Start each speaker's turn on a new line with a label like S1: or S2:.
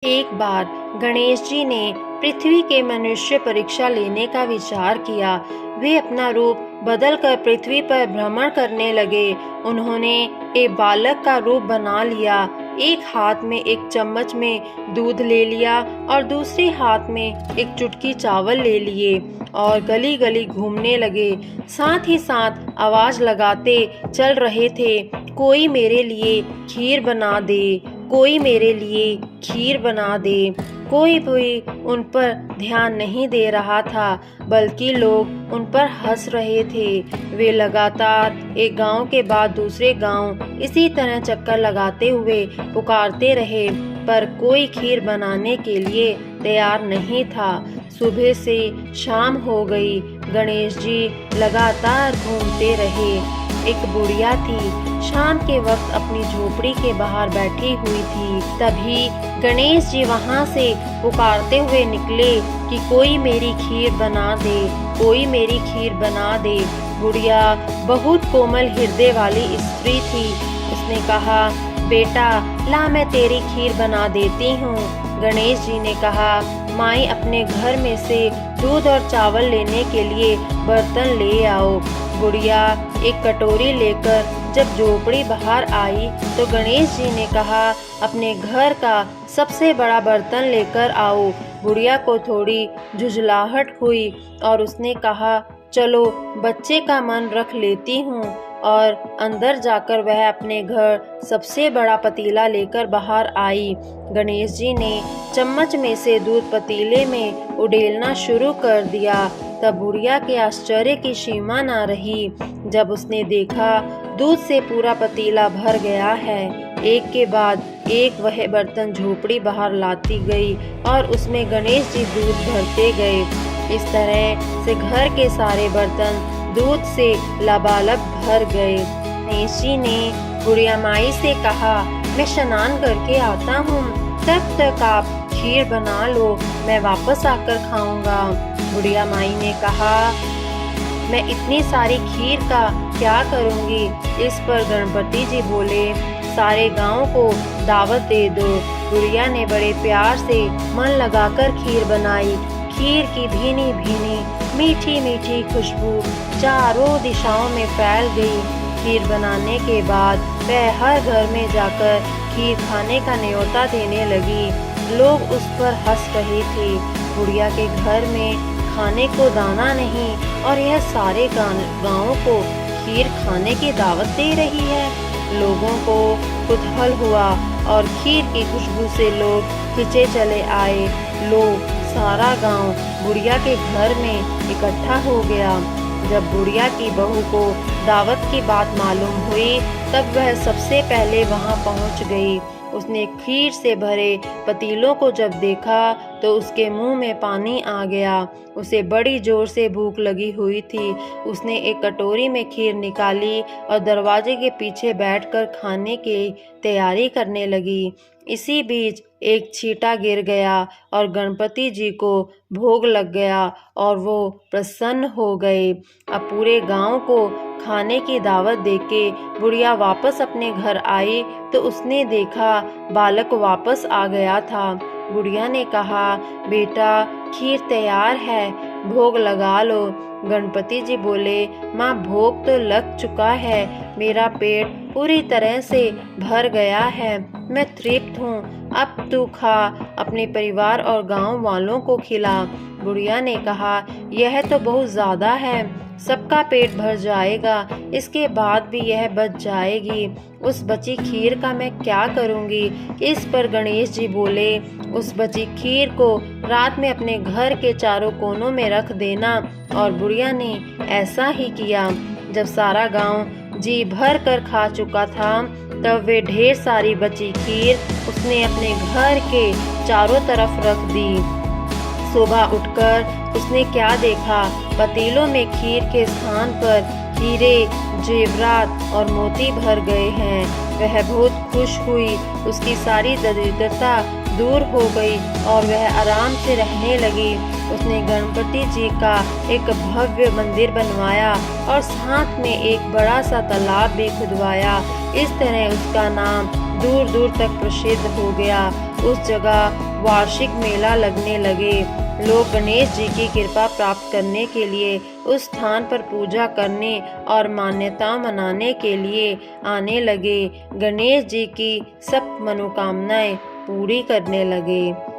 S1: एक बार गणेश जी ने पृथ्वी के मनुष्य परीक्षा लेने का विचार किया। वे अपना रूप बदलकर पृथ्वी पर भ्रमण करने लगे। उन्होंने एक बालक का रूप बना लिया। एक हाथ में एक चम्मच में दूध ले लिया और दूसरे हाथ में एक चुटकी चावल ले लिए और गली गली घूमने लगे। साथ ही साथ आवाज लगाते चल रहे थे, कोई मेरे लिए खीर बना दे, कोई मेरे लिए खीर बना दे। कोई भी उन पर ध्यान नहीं दे रहा था, बल्कि लोग उन पर हंस रहे थे। वे लगातार एक गांव के बाद दूसरे गांव इसी तरह चक्कर लगाते हुए पुकारते रहे, पर कोई खीर बनाने के लिए तैयार नहीं था। सुबह से शाम हो गई। गणेश जी लगातार घूमते रहे। एक बुढ़िया थी, शाम के वक्त अपनी झोपड़ी के बाहर बैठी हुई थी। तभी गणेश जी वहां से पुकारते हुए निकले कि कोई मेरी खीर बना दे, कोई मेरी खीर बना दे। बुढ़िया बहुत कोमल हृदय वाली स्त्री थी। उसने कहा, बेटा ला मैं तेरी खीर बना देती हूँ। गणेश जी ने कहा, माई अपने घर में से दूध और चावल लेने के लिए बर्तन ले आओ। बुढ़िया एक कटोरी लेकर जब झोपड़ी बाहर आई तो गणेश जी ने कहा, अपने घर का सबसे बड़ा बर्तन लेकर आओ। बुढ़िया को थोड़ी झुंझलाहट हुई और उसने कहा, चलो बच्चे का मन रख लेती हूँ। और अंदर जाकर वह अपने घर सबसे बड़ा पतीला लेकर बाहर आई। गणेश जी ने चम्मच में से दूध पतीले में उड़ेलना शुरू कर दिया। तब बुढ़िया के आश्चर्य की सीमा न रही जब उसने देखा दूध से पूरा पतीला भर गया है। एक के बाद एक वह बर्तन झोपड़ी बाहर लाती गई और उसमें गणेश जी दूध भरते गए। इस तरह से घर के सारे बर्तन दूध से लबालब भर गए। गणेश जी ने बुढ़िया माई से कहा, मैं स्नान करके आता हूँ, तब तक आप खीर बना लो, मैं वापस आकर खाऊंगा। बुढ़िया माई ने कहा, मैं इतनी सारी खीर का क्या करूँगी। इस पर गणपति जी बोले, सारे गांव को दावत दे दो। बुढ़िया ने बड़े प्यार से मन लगाकर खीर बनाई। खीर की भीनी भीनी मीठी मीठी खुशबू चारों दिशाओं में फैल गई। खीर बनाने के बाद वह हर घर में जाकर खीर खाने का न्योता देने लगी। लोग उस पर हंस रहे थे। बुढ़िया के घर में खाने को दाना नहीं और यह सारे गाँव को खीर खाने की दावत दे रही है। लोगों को कुतूहल हुआ और खीर की खुशबू से लोग खिंचे चले आए। लोग सारा गांव बुढ़िया के घर में इकट्ठा हो गया। जब बुढ़िया की बहू को दावत की बात मालूम हुई तब वह सबसे पहले वहां पहुंच गई। उसने खीर से भरे पतीलों को जब देखा तो उसके मुंह में पानी आ गया। उसे बड़ी जोर से भूख लगी हुई थी। उसने एक कटोरी में खीर निकाली और दरवाजे के पीछे बैठकर खाने की तैयारी करने लगी। इसी बीच एक छींटा गिर गया और गणपति जी को भोग लग गया और वो प्रसन्न हो गए। अब पूरे गांव को खाने की दावत देके बुढ़िया वापस अपने घर आई तो उसने देखा बालक वापस आ गया था। बुढ़िया ने कहा, बेटा खीर तैयार है, भोग लगा लो। गणपति जी बोले, माँ भोग तो लग चुका है, मेरा पेट पूरी तरह से भर गया है, मैं तृप्त हूँ, अब तू खा, अपने परिवार और गांव वालों को खिला। बुढ़िया ने कहा, यह तो बहुत ज्यादा है, सबका पेट भर जाएगा, इसके बाद भी यह बच जाएगी, उस बची खीर का मैं क्या करूँगी। इस पर गणेश जी बोले, उस बची खीर को रात में अपने घर के चारों कोनों में रख देना। और बुढ़िया ने ऐसा ही किया। जब सारा गांव जी भर कर खा चुका था तब वे ढेर सारी बची खीर उसने अपने घर के चारों तरफ रख दी। सुबह उठकर उसने क्या देखा, पतीलों में खीर के स्थान पर हीरे, जेवरात और मोती भर गए हैं। वह बहुत खुश हुई। उसकी सारी दरिद्रता दूर हो गई और वह आराम से रहने लगी। उसने गणपति जी का एक भव्य मंदिर बनवाया और साथ में एक बड़ा सा तालाब भी खुदवाया। इस तरह उसका नाम दूर दूर तक प्रसिद्ध हो गया उस जगह वार्षिक मेला लगने लगे। लोग गणेश जी की कृपा प्राप्त करने के लिए उस स्थान पर पूजा करने और मान्यता मनाने के लिए आने लगे। गणेश जी की सब मनोकामनाएं पूरी करने लगे।